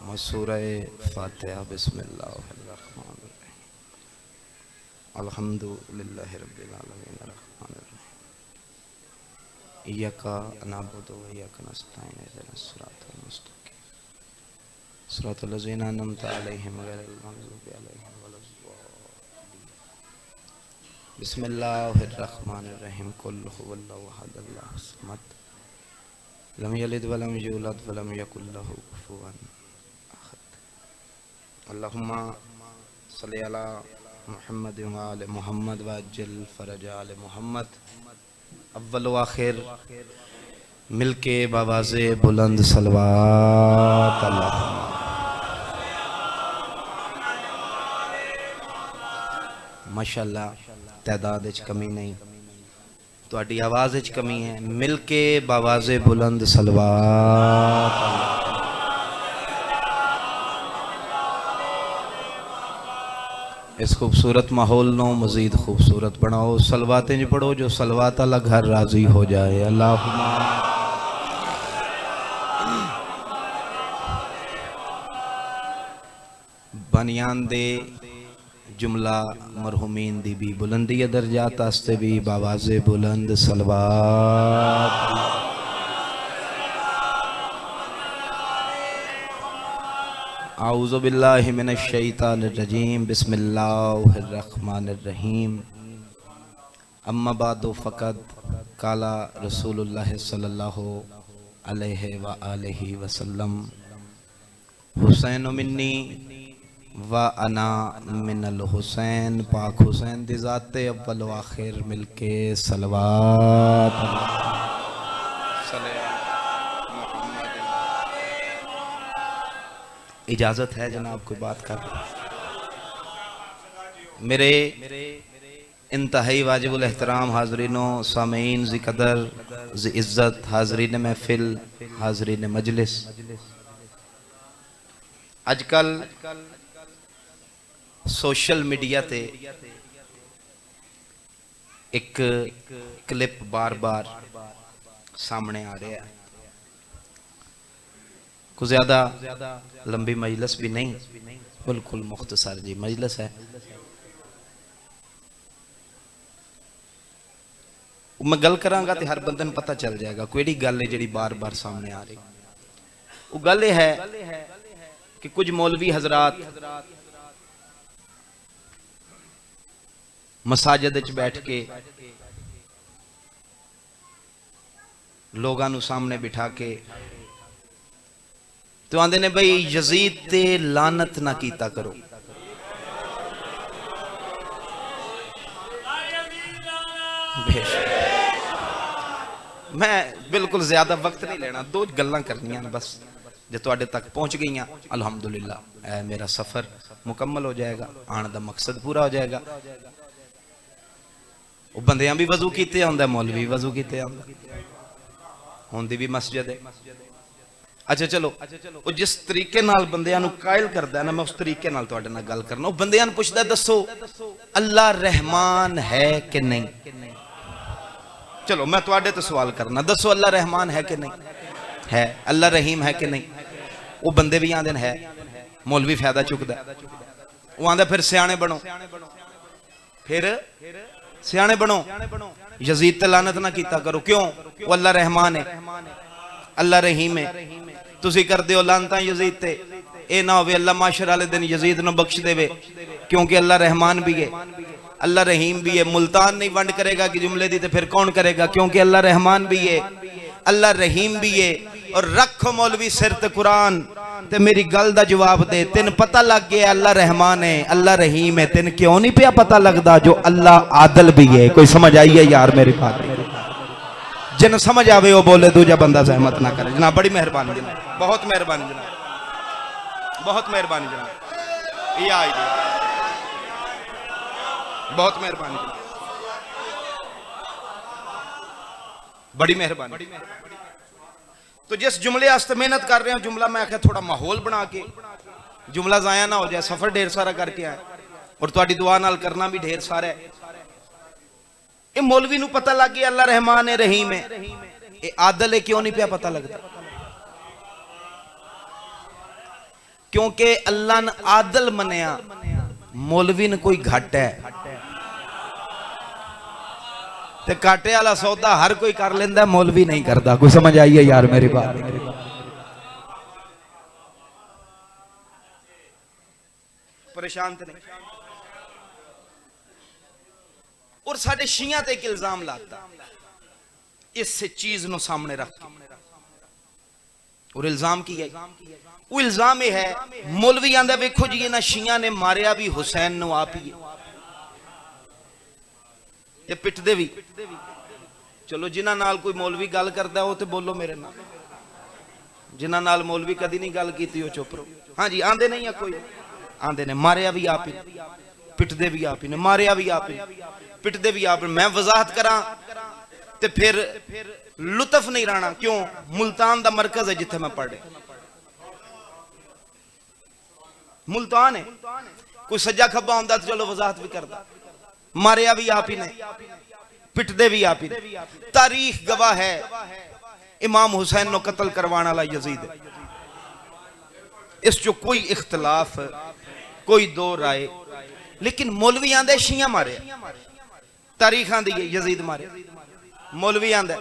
सूरह फातिहा बिस्मिल्लाहिर्रहमानिर्रहीम अल्हम्दुलिल्लाहि रब्बिल आलमीन अर्रहमानिर्रहीम इय्याका नअबुदु व इय्याका नस्तईन इहदिनस सिरातल मुस्तकीम सिरातल लज़ीना अनअमता अलैहिम गैरिल मग़ज़ूबि अलैहिम वलद्दाल्लीन बिस्मिल्लाहिर्रहमानिर्रहीम कुल हुवल्लाहु अहद अल्लाहु समद लम यलिद व लम यूलद व लम यकुल लहू कुफुवन अल्लाहुम्मा सल्लि अला मुहम्मद व आले मुहम्मद व अज्जिल फरज आले मुहम्मद अव्वल व आखिर मिलके बावाज़े बुलंद सलवात अल्लाहुम्मा माशाअल्लाह तादाद विच कमी नहीं तुहाडी आवाज़ विच कमी है मिलके बावाज़े बुलंद सलवात इस खूबसूरत माहौल नो मज़ीद खूबसूरत बनाओ सलवातें जी पढ़ो जो सलवात अल्लाह घर राजी हो जाए अल्लाहुम्मा बनियान दे जुमला मरहुमीन दी भी बुलंदी दर्जात आस्ते भी बावाज़े बुलंद सलवात आऊज़ु बिल्लाहि मिनश शैतानिर रजीम बिस्मिल्लाहिर्रहमानिर्रहीम अम्मा बादु फ़क़द काला रसूलुल्लाह सल्लल्लाहु अलैहि व आलिहि वसल्लम हुसैन मिन्नी व अना मिनल हुसैन पाक हुसैन दी ज़ाते अव्वल व आखिर मिलके सलवात इजाज़त है जनाब कोई बात कर मेरे इंतहाई वाजिबुल एहतराम हाज़रीनो सामीन ज़ी कदर ज़ी इज़्ज़त हाज़रीन महफिल हाज़रीन मजलिस आजकल सोशल मीडिया ते एक क्लिप बार बार सामने आ रहा है कुछ ज़्यादा लंबी मजलिस भी नहीं बिल्कुल मुख्तसर जी मजलिस है मैं गल करांगा तो हर बंदे नूं पता चल जाएगा कोई गल है जी बार बार सामने आ रही वो गल यह है कि कुछ मौलवी हजरात मसाजिद विच बैठ के लोगों सामने बिठा के तो आंदे ने भाई यजीद ते लानत ना कीता करो मैं बिल्कुल ज्यादा वक्त नहीं लेना दो गल्लां करनियां बस जो तुहाडे तक पहुंच गई अल्हम्दुलिल्लाह मेरा सफर मुकम्मल हो जाएगा आने का मकसद पूरा हो जाएगा वो बंदियां भी वजू कीते आंदा मौलवी वजू कीते आंदा होंदी भी मस्जिद है अच्छा चलो वो जिस तरीके नाल बंदियां नूं कायल करदा है ना मैं उस तरीके नाल तुहाडे नाल गल करना वो बंदियां नूं पुछदा दसो अल्लाह रहमान है कि नहीं चलो मैं तुहाडे तो सवाल करना दसो अल्लाह रहमान है कि नहीं है अल्लाह रहीम है कि नहीं वो बंदे भी आंदे है मौलवी फायदा चुकदा वो आंदा फिर सियाणे बनो फिर सियाणे बनो यजीद ते लानत ना कीता करो क्यों वो अल्लाह रहमान है अल्लाह रहीम है तुसी कर दो लानता यजीद ते ए ना होवे अल्लाह माशर वाले दिन यजीद नूं बख्श देवे क्योंकि अल्लाह रहमान भी है अल्लाह रहीम भी है मुल्तान नहीं वंड करेगा कि जुमले दी तो फिर कौन करेगा क्योंकि अल्लाह रहमान भी है अल्लाह रहीम भी है और रखो मौलवी सिर ते कुरान ते मेरी गल दा जवाब दे तेन पता लग गया अल्लाह रहमान है अल्लाह रहीम है तेन क्यों नहीं पिया पता लगता जो अल्लाह आदल भी है कोई समझ आई है यार मेरी बात जिन समझ आवे वो बोले दूजा बंदा सहमत ना करे जनाब बड़ी मेहरबानी जनाब बहुत मेहरबानी जनाब बहुत मेहरबानी जनाब ये आई जी बहुत मेहरबानी बड़ी मेहरबानी तो जिस जुमले वास्ते मेहनत कर रहे हो जुमला मैं आख्या थोड़ा माहौल बना के जुमला जाया ना हो जाए सफर ढेर सारा करके आए और तुहाडी दुआ नाल करना भी ढेर सारा है ये मौलवी नूं पता लग गया अल्लाह रहमान है रहीम है ये आदल है क्यों नहीं पिया पता लगता क्योंकि अल्लाह ने आदल मनिया, मौलवी ने कोई घट है ते काटे वाला सौदा हर कोई कर लेंदा, मौलवी नहीं करता। कोई समझ आई है यार मेरी बात? परेशान तो नहीं। और साडे शिया ते एक इल्जाम लाता इस चीज नो सामने रख, और इल्जाम की है, वो इल्जाम यह है मौलवी आंदा वेखो जी इन्हां शिया ने मारिया भी हुसैन नु आप ही ते पिटदे भी। चलो जिन्हां नाल कोई मौलवी गल करदा वो तो बोलो मेरे नाल, जिन्हां नाल मौलवी कदी नहीं गल कीती वो चुप रहो। हाँ जी आंदे नहीं है कोई, आंदे ने मारिया भी आप ही, पिटदे भी आप ही ने, मारिया भी आप ही, पिटदे भी आप। मैं वजाहत करा ते फिर लुत्फ नहीं रहना। क्यों? मुल्तान दा मरकज है जिथे मैं पढ़े, मुल्तान है। कोई सज्जा खब्बा होंदा तो चलो वजाहत भी करता, मारिया भी आप ही ने, पिटदे भी आप ही ने। तारीख गवाह है इमाम हुसैन नो कत्ल करवाने वाला यजीद है, इस जो कोई इख्तलाफ कोई दो राय। लेकिन मौलवी आंदे शिया मारे, तारीख आंदी है यजीद मारे, मौलवी आंदा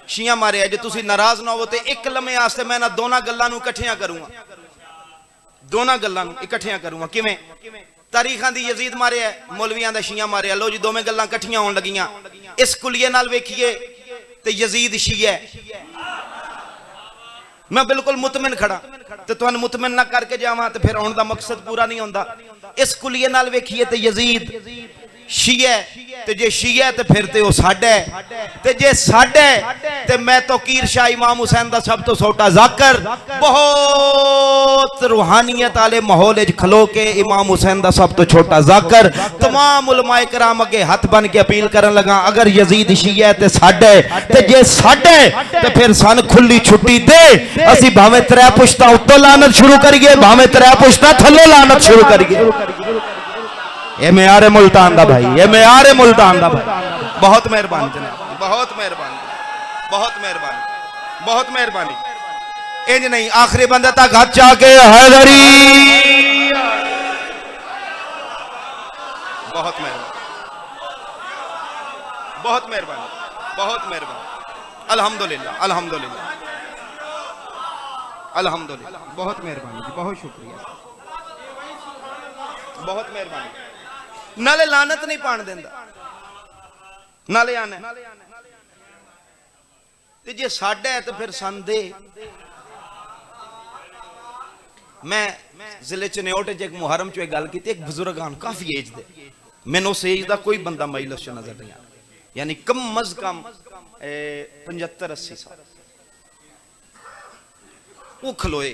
शिया मारे। जे तुसी नाराज ना हो तो एक लम्हे आस्ते मैं ना दोनों गल्लां नूं इकट्ठियां करूंगा, दोनों गल्लां नूं इकट्ठियां करूंगा। किवें? तारीख आंदी यजीद मारे है, मौलवी आंदा शिया मारे। लो जी दोवें गल्लां इकट्ठियां होण लगियां। इस कुलिये नाल वेखिए ते यजीद शिया है, मैं बिल्कुल मुतमिन खड़ा ते तुहानू मुतमिन ना करके जावां ते फिर आउण दा मकसद पूरा नहीं होंदा। इस कुलिये नाल वेखिए ते यजीद शिया है, ते जे शिया है ते फिर ते वो साडा है, ते जे साडा है ते मैं तो कीर शाह इमाम हुसैन दा सब तो छोटा जाकर बहुत रूहानियत वाले माहौल विच खलो के इमाम हुसैन दा सब तो छोटा जाकर तमाम उलमाए कराम अगे हाथ बन के अपील करन लगा, अगर यजीद शिया है ते साडा है, ते जे साडा है ते फिर सन खुली छुट्टी दे, असी भावें त्रै पुश्ता उत्तों लानत शुरू करिए, भावें त्रै पुश्ता थल्लों लानत शुरू करिए। ये मेयारे मुल्तान दा भाई, ये मेयारे मुल्तान दा भाई। बहुत मेहरबानी जनाब, बहुत मेहरबानी, बहुत मेहरबानी, बहुत मेहरबानी। इंज नहीं आखिरी बंदे तक हाथ चाके हैदरी, बहुत मेहरबानी, बहुत मेहरबानी, बहुत मेहरबानी। अल्हम्दुलिल्लाह, अल्हम्दुलिल्लाह, अल्हम्दुलिल्लाह। बहुत मेहरबानी जी, बहुत शुक्रिया, बहुत मेहरबानी। नाले लानत नहीं पान देंदा, नाले आने ते जे साडा है तो फिर सन दे। मैं जिले च न्योट च एक मुहर्रम च एक गल की, एक बुजुर्ग आन काफी एज दे, मैनू उस एज का कोई बंदा मजलिस च नजर नहीं आया, यानी कम अज कम 75-80 साल। वो खलोए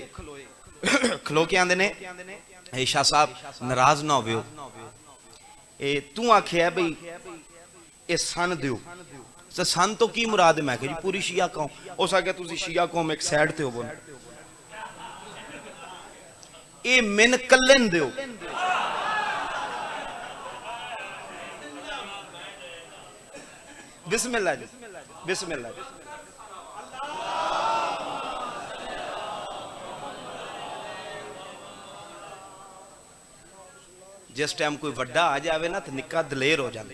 खलो के आंदे ने शाह साहब नाराज ना हो, तू आखिया बई ये सन दियो, सन तो की मुराद है? मैं जी पूरी शिया कौम। उस आगे तुसी शिया कौम एक साइड ते हो, ये मिन कल्ले दियो। बिस्मिल्लाह जी, बिस्मिल्लाह जी। जिस टाइम कोई वड्डा आ जाए ना तो निक्का दलेर हो जाता,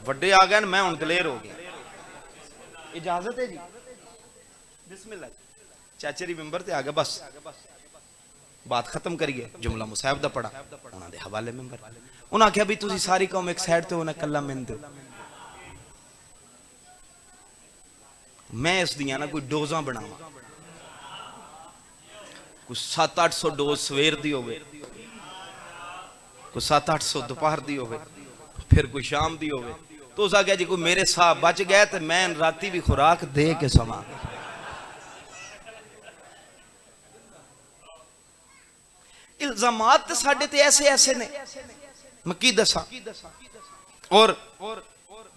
वड्डे आ गए मैं हुण दलेर हो गया। इजाजत है जी? बिस्मिल्लाह। चाचे दी मिंबर ते आ गया, बस बात खत्म करिए। जुमला मुसाहिब दा पढ़ा, उन्हां दे हवाले मिंबर, उन्हां आख्या भी तुसी सारी कौम एक साइड ते हो ना, कल्ला मिन दो। मैं इस दियां ना कोई डोज़ां बनावां, कोई 700-800 डोज सवेर दी होवे, कोई 700-800 दोपहर दी होवे, फिर कोई शाम दी होवे। तो उस आख्या जी कोई मेरे साहब बच गए तो मैं राती भी खुराक दे के समा। इल्जामात साडे ते ऐसे ऐसे ने, मैं की दसा। और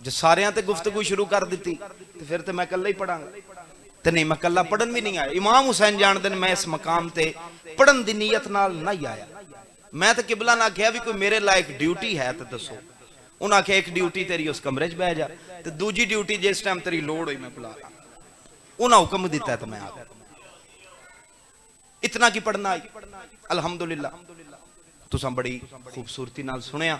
जो सारियां ते गुफ्तगू शुरू कर दी तो फिर तो मैं कल्ला ही पढ़ांगा, तो नहीं मैं कल्ला पढ़न भी नहीं आया। इमाम हुसैन जानते मैं इस मकाम ते पढ़न दी नीयत नाल नहीं आया। मैं तो किबला ना आख्या भी कोई मेरे लायक ड्यूटी है तो दसो। उन्हें आख्या एक ड्यूटी तेरी उस कमरे च बह जा, तो दूजी ड्यूटी जिस टाइम तेरी लोड़ हुई मैं बुला ला। उन्हें हुक्म दिता तो मैं आ गया। इतना की पढ़ना आई। अल्हम्दुलिल्लाह तुसा बड़ी खूबसूरती नाल सुनिया।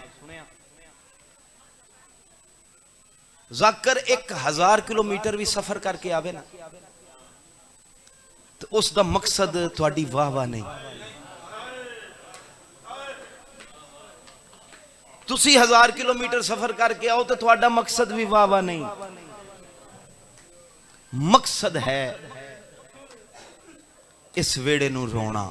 जाकर 1000 किलोमीटर भी सफर करके आवे ना तो उसका मकसद थोड़ी वाह वाह नहीं। तुसी 1000 किलोमीटर सफर करके आओ तो थोड़ा मकसद भी वाह वाह नहीं। मकसद है इस वेड़े नू रोना।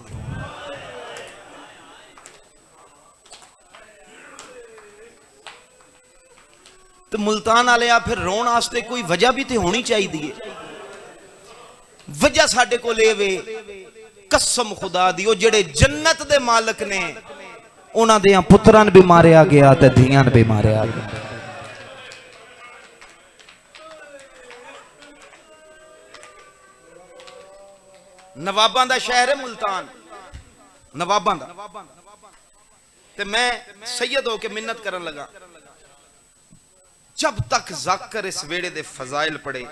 तो मुल्तान वाले फिर रोन वास्ते कोई वजह भी तो होनी चाहिए। वजह साडे को लेवे कसम खुदा दी, ओ जेड़े जन्नत दे मालक ने उन्हां दे पुत्रां भी मारिया गया ते धीआं भी मारिया गया। नवाबां दा शहर है मुल्तान, नवाबां दा। ते मैं सैयद होके मिन्नत करन लगा, जब तक जाकर इस वेड़े दे फजाइल पढ़े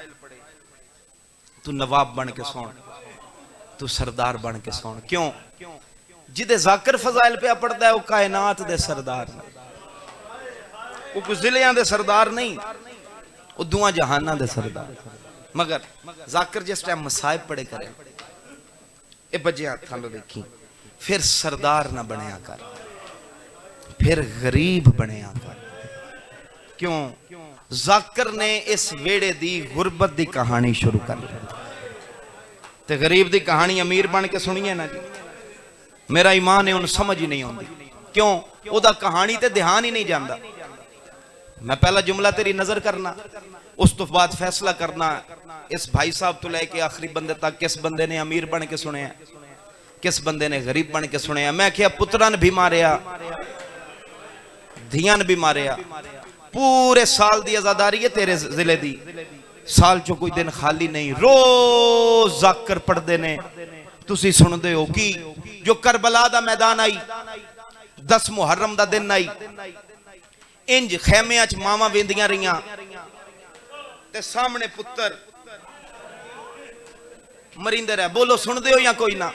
तू नवाब बन के सोन, तू सरदार बन के सोन। क्यों? जिदे जाकर फजाइल पे पढ़ता है वो कायनात दे सरदार, वो कुछ जिलियां दे सरदार नहीं, वो दुआ जहाना दे सरदार। मगर जाकर जिस टाइम मसाइब पढ़े करे ए बजिया थालो देखी, फिर सरदार ना बनया कर, फिर गरीब बनया कर। क्यों? जाकर ने इस वेड़े दी गुरबत दी कहानी शुरू कर दी ते गरीब दी कहानी अमीर बन के सुनिए ना जी, मेरा ईमान है उन समझ ही नहीं आती। क्यों? ओदा कहानी ते ध्यान ही नहीं जाता। मैं पहला जुमला तेरी नजर करना, उस तो बाद फैसला करना इस भाई साहब तो लेके आखिरी बंदे तक, किस बंदे ने अमीर बन के सुने, किस बंदे ने गरीब बन के सुने। मैं क्या पुत्रान भी मारिया, धियान भी मारिया। पूरे साल दी आजादारी है तेरे जिले दी, साल चो कोई दिन खाली नहीं, रोज जाकर पढ़ते ने। तुसी सुनते हो कि जो करबला दा मैदान आई, 10 मुहर्रम दा दिन आई, इंज खैमियां च मावां वेंदियां रहियां ते सामने पुत्र मरिंदे रहे। बोलो सुनते हो या कोई ना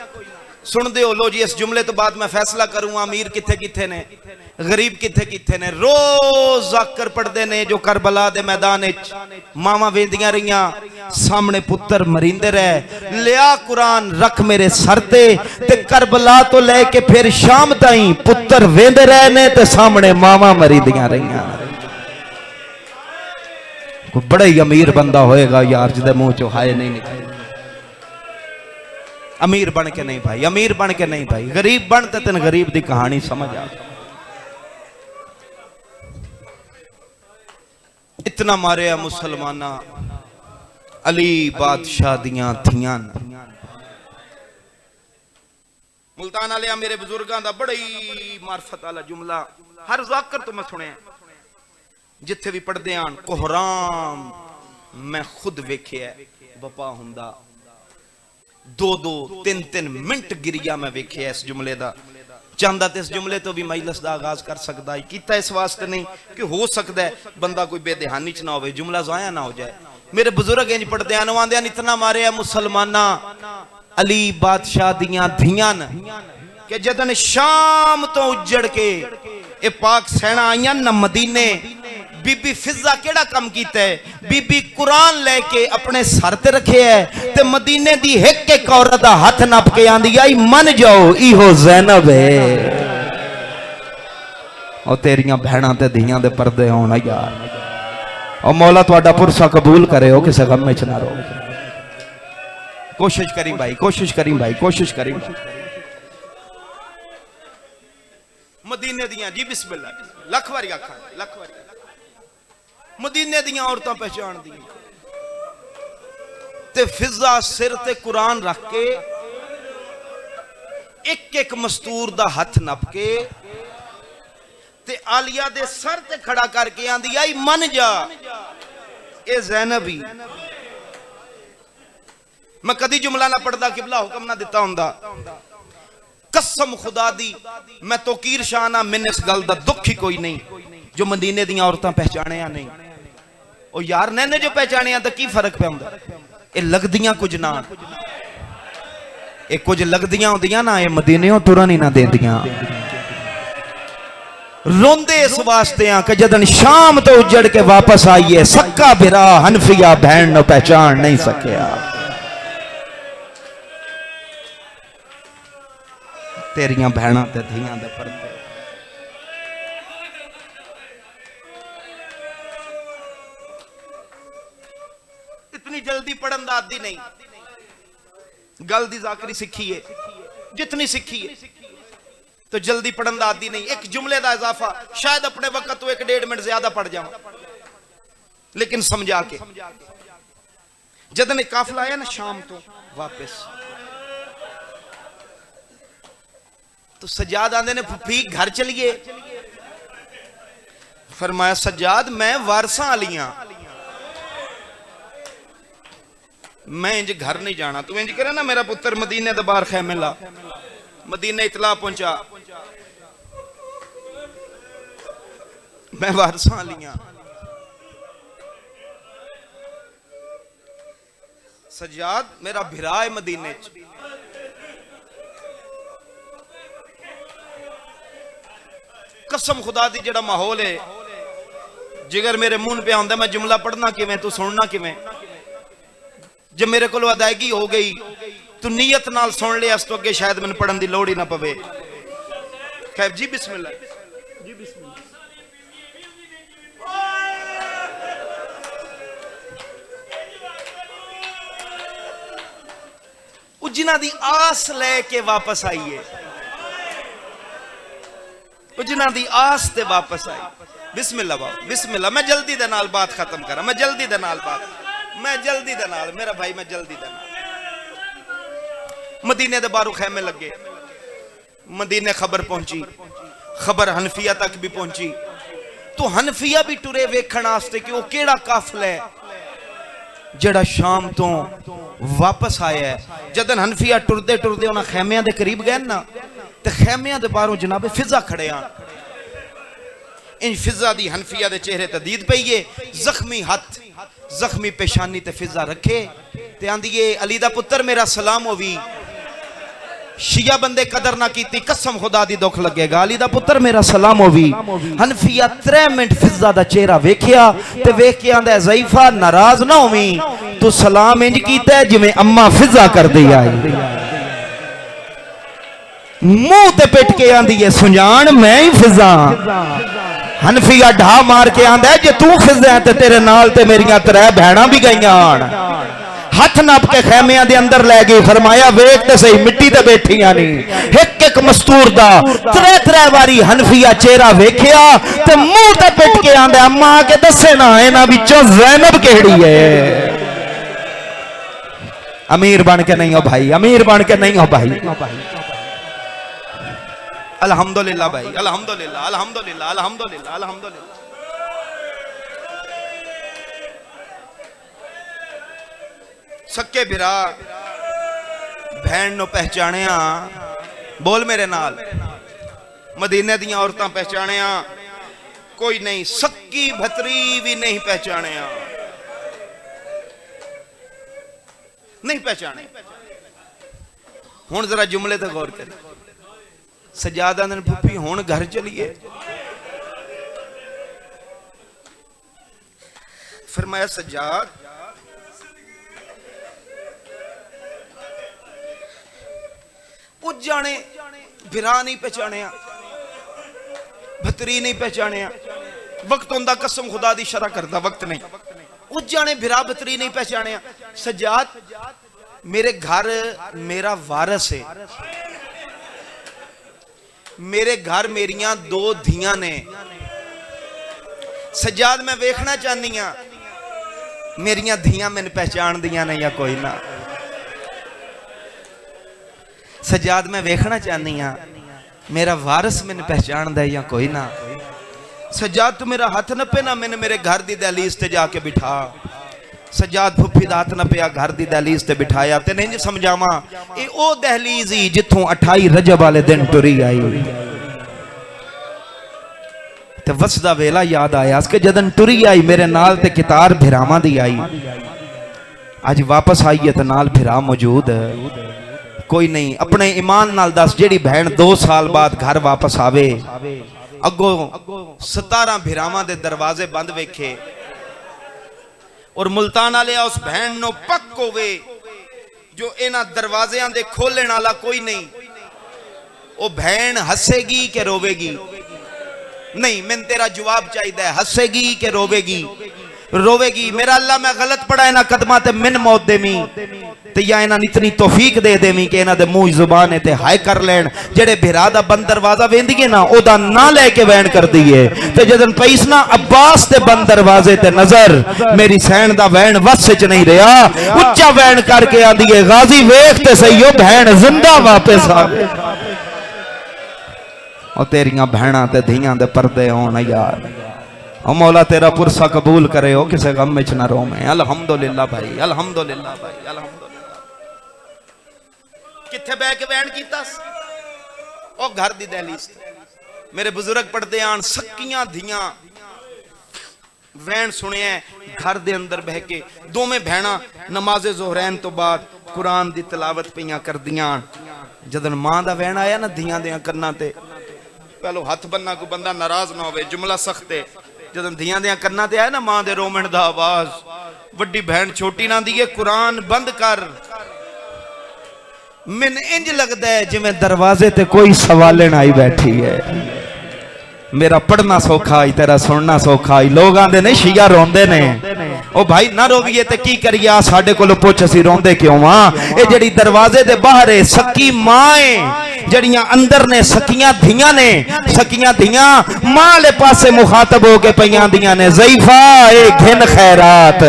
सुनते हो? लो जी, इस जुमले तो बाद मैं फैसला करूंगा अमीर किथे किथे ने, गरीब किथे किथे ने। रोज जाकर पढ़ते ने जो करबला दे मैदान मावां वेंदियां रहियां, सामने पुत्र मरिंदे रहे। लिया कुरान रख मेरे सर ते करबला तो लेके फिर शाम ताईं पुत्र वेंदे रहे ने ते सामने मावां मरिंदियां रहियां। कोई बड़ा ही अमीर बंदा होएगा यार जिदे मुंह चो हाय नहीं निकले। अमीर बन के नहीं भाई, अमीर बन के नहीं भाई, गरीब बन ते तेन गरीब दी कहानी समझ आ। इतना मारे मुसलमाना अली बादशाह दियां थियां। मुल्तान वाले मेरे बुजुर्गों का बड़ा ही मार्फत वाला जुमला हर जाकर तो मैं सुने जिथे भी पढ़ते आन। कोहराम मैं खुद वेख्या बपा हुंदा, 2-2 3-3 मिनट गिरिया मैं वेख्या इस जुमले दा। चाहता तो इस जुमले तो भी मजलिस का आगाज कर सकता है, किया इस वास्ते नहीं कि हो सकता है बंदा कोई बेदहानी च ना हो, जुमला जाया ना हो जाए। मेरे बुजुर्ग इंज पढ़ते आंदे इतना मारे मुसलमाना अली बादशाह दियां धियां कि जदन शाम तो उजड़ के ए पाक सैना आईयां न मदीने, बीबी फिजा केड़ा कम कीता है? बीबी कुरान लेके अपने सर ते रखे है ते मदीने दी एक एक औरत दा हाथ नप के आंदी आई मन जाओ इहो ज़ैनब है। और तेरियां भैणां ते धियां दे पर्दे होण यार। और मौला तुहाडा पुरसा कबूल करे हो, किसे गम विच ना रहो। कोशिश करी भाई, कोशिश करी भाई, कोशिश करी। मदीने दियां जी बिस्मिल्लाह लख वारी आखा, लख वारी मदीने दियां औरतां पहचान दी ते फिजा सिर ते कुरान रख के एक एक मस्तूर दा हथ नप के ते आलिया दे सर ते खड़ा करके आंदी आई मन जा ए ज़ैनब ही। मैं कदी जुमला ना पढ़दा, किबला हुक्म ना दिता हुंदा। कसम खुदा दी मैं तोकीर शाना, मैंने इस गल दा दुख ही कोई नहीं जो मदीने दियां औरतां पहचाने या नहीं। ओ यार नैने जो पहचाने तो की फर्क पे हुंदा, ए लगदियां कुछ ना। ये कुछ लगदियां होंदियां ना, ये मदीने तुरन ही ना देंदियां। रोंदे इस वास्ते आ कि जदन शाम तो उजड़ के वापस आइए, सक्का बिरा हनफिया बहन नो पहचान नहीं सकिया। तेरियां बहना ते धियां दे पर्दे इतनी जल्दी पढ़न दा आदी नहीं। गल दी जाकरी सीखी है, जितनी सीखी है तो जल्दी पढ़न दा आदी नहीं। एक जुमले दा इजाफा शायद अपने वक्त तो 1-1.5 मिनट ज्यादा पढ़ जाऊं, लेकिन समझा के। जदन काफिला आया ना शाम तो वापस, तो सज्जाद आंदे ने फुफी घर चलिए। फरमाया सज्जाद मैं वारसा आलियां, मैं इंज घर नहीं जाना। तू इंज करे ना, मेरा पुत्र मदीने दा बाहर खैमे ला। मदीने इतला पहुंचा, मैं वारसा लिया। सज्जाद मेरा भिरा है मदीने च, कसम खुदा दी जेड़ा माहौल है, जिगर मेरे मुंह पे आंदा, मैं जुमला पढ़ना किवें, तू सुनना किवें। जब मेरे को अदायगी हो गई, तू नीयत नाल सुन ले, इस तो अगे शायद मैंने पढ़न की लोड़ ही ना पवे। खैर जी बिस्मिल्लाह, जी बिस्मिल्लाह। जिन्हां दी आस लेके वापस आईए, जिन्हां दी आस ते वापस आई। बिस्मिल्लाह बाबा बिस्मिल्लाह। मैं जल्दी दे नाल बात खत्म करा, मैं जल्दी दे नाल बात, मैं जल्दी दे नाल, मेरा भाई मैं जल्दी दे नाल। मदीने दे बारू खैमे लगे, मदीने खबर पहुंची, खबर हनफिया तक भी पहुंची। तो हनफिया भी टुरे वेखण वास्ते कि वो केड़ा काफिला है जेड़ा शाम तो वापस आया है। जदन हनफिया टुरदे टुरदे उन्हां खैमियां दे करीब गए ना, ते खैमियां दे बाहरों जनाबे फिजा खड़े आ। इन फिजा दी हनफिया दे चेहरे ते दीद पई है, जख्मी हथ जख्मी पेशानी ते फिजा रखे ते आंदी है अली दा पुत्र मेरा सलाम होवी। शिया बंदे कदर ना कीती, कसम खुदा दी दुख लगेगा। अली दा पुत्र मेरा सलाम होवी। हनफिया 3 मिनट फिजा दा चेहरा वेखिया ते वेख के आंदा ज़ईफा नाराज ना होवी, तू सलाम इंज कीता जिवें अम्मा फिजा कर दी आई। मुंह ते पिट के आंदी है सुजान मैं ही फिजा। हनफिया ढा मार के आंदा है जे तू फिजा है ते तेरे नाल ते मेरियां 3 बहना भी गईयां। हथ नप के खैमिया दे अंदर लै गई। फरमाया वेख ते सही मिट्टी ते बैठियां नहीं। एक एक मस्तूर दा 3 बारी हनफिया चेहरा वेखिया ते मुंह ते पिट के आंदा अम्मा के दसे ना इन्हां विचों ज़ैनब केड़ी है। अमीर बन के नहीं हो भाई, अमीर बन के नहीं हो भाई। अल्हम्दुलिल्लाह भाई, अल्हम्दुलिल्लाह अल्हम्दुलिल्लाह अल्हम्दुलिल्लाह अल्हम्दुलिल्लाह। सक्के बिरा बहन नो पहचानिया, बोल मेरे नाल। मदीने दियां औरतां पहचानिया, कोई नहीं। सक्की भतरी भी नहीं पहचानिया, नहीं पहचाने। हुण जरा जुमले ते गौर कर। सज्जाद आंदे फुफी हुण घर चलिए। फरमाया सज्जाद उज जाने बिरा नहीं पहचानिया, भतरी नहीं पहचानिया। वक्त होंदा कसम खुदा दी शरा करदा वक्त नहीं। उज जाने बिरा भतरी नहीं पहचानिया। सज्जाद मेरे घर मेरा वारस है, मेरे घर मेरियां 2 धियां ने। सज्जाद मैं वेखना चाहनी हां मेरियां धियां मैनू पहचान दियां ने या कोई ना। सज्जाद मैं वेखना चाहनी हां मेरा वारस मैनू पहचानदा है या कोई ना। सज्जाद तू मेरा हथ नपे ना, मैंने मेरे घर दी दहलीज ते जाके बिठा। सज्जाद फुफी दा हथ नपिया, घर दी दहलीज ते बिठाया। ते नहीं समझावा ये ओ दहलीज ही जिथों 28 रजब वाले दिन टुरी आई। ते वसदा वेला याद आया कि जदन टुरी आई मेरे नाल ते कितार भिरावां दी आई। अज वापस आई है ते नाल भिरा मौजूद है। कोई नहीं। अपने ईमान नाल दस, जेड़ी बहन 2 साल बाद घर वापस आवे, अगो 17 भिरावां दे दरवाजे बंद वेखे और मुल्तान वाले उस बहन नो पक होवे जो इन्हां दरवाजियां दे खोलण वाला कोई नहीं, वो बहन हसेगी के रोवेगी? नहीं, मैं तेरा जवाब चाहिए, हसेगी के रोवेगी? रोवेगी। मेरा अल्लाह मैं गलत पढ़ा इन्हां कदमां ते मिन मौत देमी ते या इन्हां इतनी तौफीक दे देमी कि इन्हां दे मुंह जुबान ते हाय कर लैन। जेड़े भिरा दा बंद दरवाजा वेंदी है ना, ओदा ना लेके वैन कर दी है ते जदन पैस ना अब्बास ते बंद दरवाजे ते नजर, मेरी सैन दा वैन वस च नहीं रहा, उच्चा वैन करके आंदी है गाजी वेख ते सही ओ बहन जिंदा वापस आ। और तेरियां बहना ते धियां दे पर्दे होण यार। ओ मौला तेरा पुरसा कबूल करे, हो किसे गम में ना रो में। अल्हम्दुलिल्लाह भाई, अल्हम्दुलिल्लाह भाई, अल्हम्दुलिल्लाह। किथे बैठ के वैन कीता? ओ घर दी दहलीज मेरे बुजुर्ग पढ़ते आन, सकियां धियां वैन सुनिया घर दे अंदर बह के। दोवें बहना नमाजे जोहरैन तो बाद कुरान दी तिलावत पईयां करदियां। जदन मां दा वैन आया ना धियां दे कन्नां ते, पहलो हथ बनना को बंदा नाराज ना होवे, जुमला सख्त है। जदन धियां दे कन्नां ते आया ना मां दे रोमण दा आवाज, वड्डी बहन छोटी ना दी है कुरान बंद कर। मैन इंज लगता है जिवें दरवाजे ते कोई सवालन आई बैठी है। मेरा पढ़ना सौखा आई, तेरा सुनना सौखा आई। लोग आंदे ने शिया रोंदे ने, ओ भाई ना रोवीए ते की करिए, साडे कोल पुछ असी रोंदे क्यों आ? ए जेड़ी दरवाजे दे बाहर है सकी मां है, जड़ियां अंदर ने सकियां धियां ने। सकियां धियां मां ले पासे मुखातब हो के पईयां दियां ने, ज़ईफा ए घिन खैरात।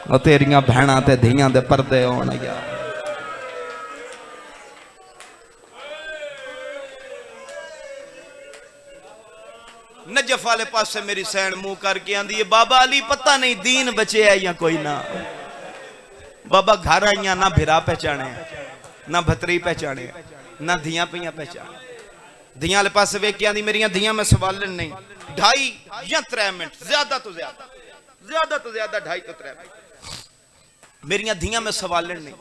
ओ तेरियां बहना ते धियां दे पर्दे होण यार। नजफ वाले पासे मेरी सैन मुंह करके आंदी है, बाबा अली पता नहीं दीन बचे है या कोई ना। बाबा घर आईया ना भिरा पहचाने, ना भतरी पहचाने, ना धियां पईयां पहचाने। धियां वाले पासे वेख के आंदी मेरियां धियां मैं सवालन नहीं। 2.5 या 3 मिनट ज्यादा तो ज्यादा 2.5 तो 3 मिनट मेरियां धियां मैं सवालन नहीं।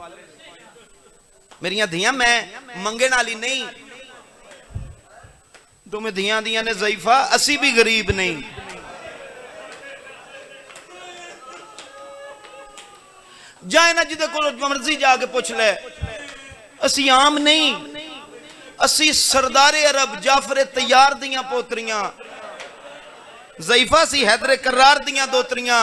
मेरियां धियां मैं मंगण वाली नहीं। तुम्हें धियां दियां ने ज़ईफा, असी भी गरीब नहीं। जाए ना जिदे कोल मर्जी जाके पूछ ले, असी आम नहीं, असी सरदारे अरब जाफरे तैयार दियां पोतरियां। ज़ईफा सी हैदरे करार दियां दोतरियां।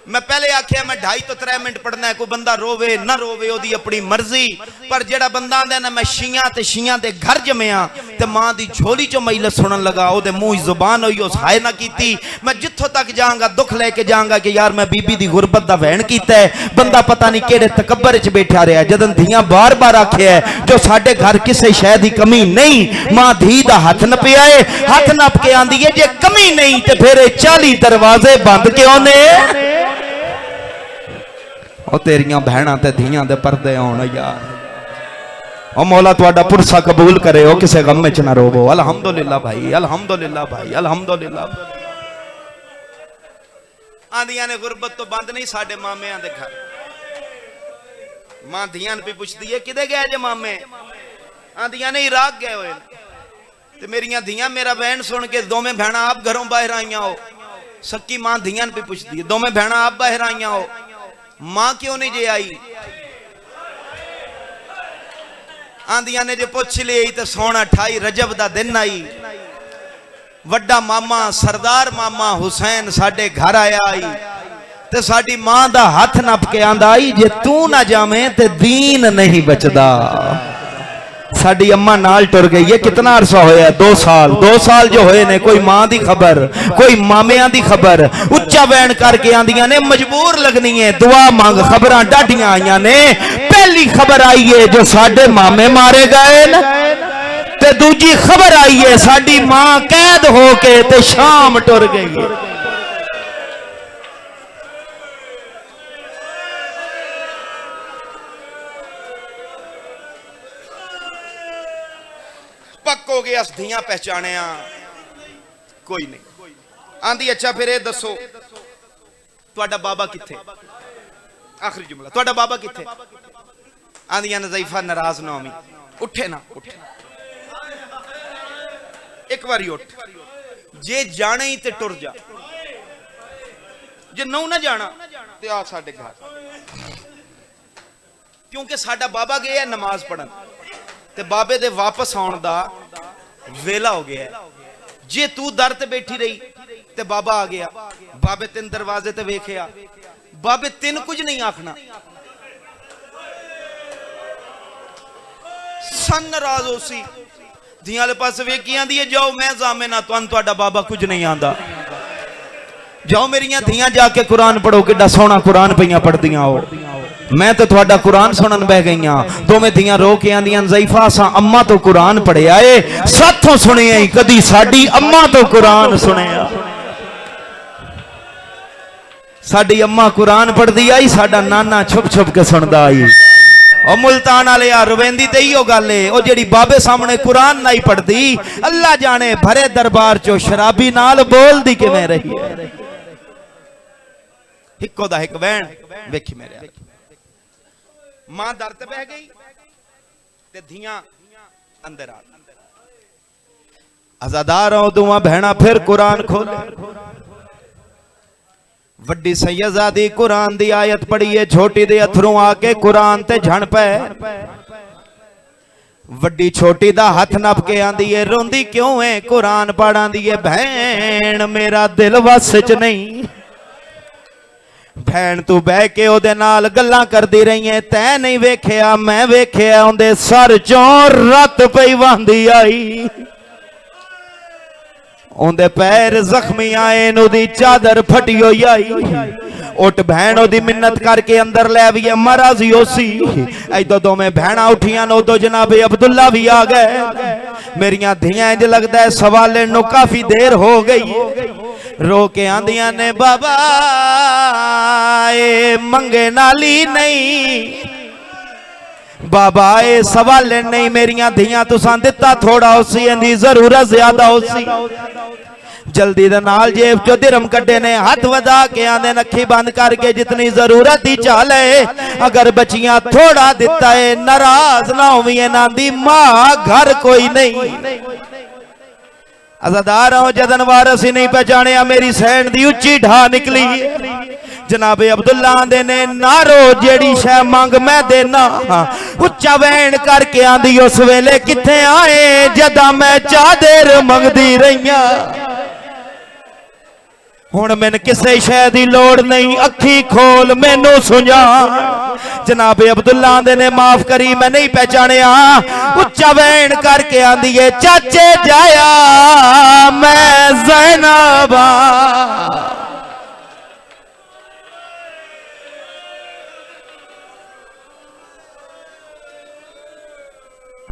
मैं पहले आख्या मैं 2.5 तो 3 मिनट पढ़ना है। कोई बंदा रोवे ना रोवे ओदी अपनी मर्जी, पर जेड़ा बंदा आंदा ना मैं शियां ते शियां दे घर जमया ते मां दी झोली चो मजलिस सुनन लगा, ओदे मुंह जुबान होई, उस हाय ना कीती। मैं जिथों तक जाऊंगा दुख लेके जाऊंगा कि यार मैं बीबी दी गुरबत दा वहन कीता है। बंदा पता नहीं केड़े तकब्बर च बैठा रहा। जदन धियां बार बार आख्या है जो साडे घर किसी शय दी कमी नहीं, मां धी दा हथ नपिया है, हथ नप के आंदी है जे कमी नहीं ते फिर 40 दरवाजे बंद क्यों ने? ओ तेरियां बहना ते धियां दे पर्दे होण यार। ओ मौला तुहाडा पुरसा कबूल करे, हो किसे गम में ना रोवो। अल्हम्दुलिल्लाह भाई, अल्हम्दुलिल्लाह भाई, अल्हम्दुलिल्लाह। आंदियां ने गुरबत तो बंद नहीं साडे मामियां दे घर। मां धियां भी पुछदी है किदे गए जे मामे? आंदियां ने इराक गए हुए ते मेरियां धियां मेरा बहन सुन के दोवें बहना आप घरों बाहर आईयां हो। सक्की मां धियां भी पुछदी है, दोवें बहना आप बाहर आईयां हो, मां क्यों नहीं जे आई? आंदियां ने जे पुछ ली तो सोना 28 रजब दा दिन आई। वड्डा मामा सरदार मामा हुसैन साडे घर आया आई ते साडी मां दा हथ नप के आंदा आई जे तू ना जावे ते दीन नहीं बचदा। साडी अम्मा नाल टुर गई है। कितना अरसा होया? 2 साल। 2 साल जो होए ने, कोई मां दी खबर, कोई मामियां दी खबर। उच्चा वैन करके आंदियां ने मजबूर लगनी है, दुआ मांग। खबरां डाढियां आईयां ने। पहली खबर आई है जो साडे मामे मारे गए न, ते दूजी खबर आई है साडी मां कैद होके ते शाम टुर गई। पक हो गया, धियां पहचानिया कोई नहीं। आंदी अच्छा फिर ये दसो तुहाडा बाबा किथे? आखिरी जुमला, तुहाडा बाबा किथे? आंदियां नज़ीफा नाराज ना होवी, उठे ना उठे, एक बारी उठ, जे जाने ही ते टुर जा, जे नौ ना जाना ते आ साडे घर, क्योंकि साडा बाबा गया नमाज पढ़न ते बाबे दे वापस आउण दा वेला हो गया है। जे तू दर ते बैठी रही ते बाबा आ गया, बाबे तेन दरवाजे ते वेखिया, बाबे तेन कुछ नहीं आखना, सन नाराज हो सी, धियां वाले पास वेखी आंदी है जाओ मैं जामे ना तुहानू तुहाडा बाबा कुछ नहीं आंदा, जाओ मेरियां धियां जाके कुरान पढ़ो, किड्डा सोहना कुरान पईयां पढ़दियां हो, मैं तो तुहाडा कुरान सुनन बह गईयां। दोवें धियां रो के आंदियां ज़ईफा असां अम्मा तो कुरान पढ़िया है, साथों सुनिया ही कदी साडी अम्मा तो कुरान सुनिया, साडी अम्मा कुरान पढ़दी आई, साडा नाना छुप छुप के सुनदा आई। और मुल्तान वाले यार रोवेंदी ते इहो गल है, ओ जेड़ी बाबे सामने कुरान नहीं पढ़दी, अल्लाह जाने भरे दरबार चो शराबी नाल बोलदी किवें रही है। हिक्को दा हिक वैन वेखी मेरे, मां दर ते बह गई ते धियां अंदर आ, अज़ादार दुआ भैणा फिर कुरान खोले, वड्डी सैयदादी कुरान दी आयत पढ़िए, छोटी दे अथरों आके कुरान ते झण पे, वड्डी छोटी दा हथ नप के आंदी है रोंदी क्यों है कुरान पढ़ा दी है, भैन मेरा दिल वस च नहीं, भैन तू बह के ओदे नाल गल्लां करदी रही है, तै नहीं वेखिया मैं वेखिया, उंदे सर चों रत पई वांदी आई, उंदे पैर जख्मी आए, ओदी चादर फटी होई आई, उठ भैन ओदी मिन्नत करके अंदर ले आवी, महाराज योसी इदो दोवें भैणा उठियां, उदो जनाबे अब्दुल्ला भी आ गए, मेरियां धियां इंज लगदा है सवाले नु काफी देर हो गई, रो के आंदियां ने बाबा ए मंगे नाली नहीं, बाबा ए सवाले नहीं, मेरियां धियां तुसां दिता थोड़ा होसी, इंदी जरूरत ज्यादा होसी, जल्दी दे नाल जेब चो दिरम कड्डे ने, हाथ वधा के आंदे नखी बंद करके जितनी जरूरत दी चाल है, अगर बचियां थोड़ा दिता है नाराज ना होवी, नांदी मां घर कोई नहीं, अज़ादार हो जदन वारस ही नहीं पहचानिया, मेरी सैन दी उच्ची ढा निकली, जनाबे अब्दुल्ला आंदे ने नारो जेड़ी शै मंग मैं देना, उच्चा वैन करके आंदी उस वेले किथे आए जदा मैं चादर मंगदी रहीया, हुण मैन किसे शै दी लोड़ नहीं, अखी खोल मैनू सुझा, जनाबे अब्दुल्ला आंदे ने माफ करी मैं नहीं पहचानिया, उच्चा वैन करके आंदी है चाचे जाया मैं ज़ैनबा।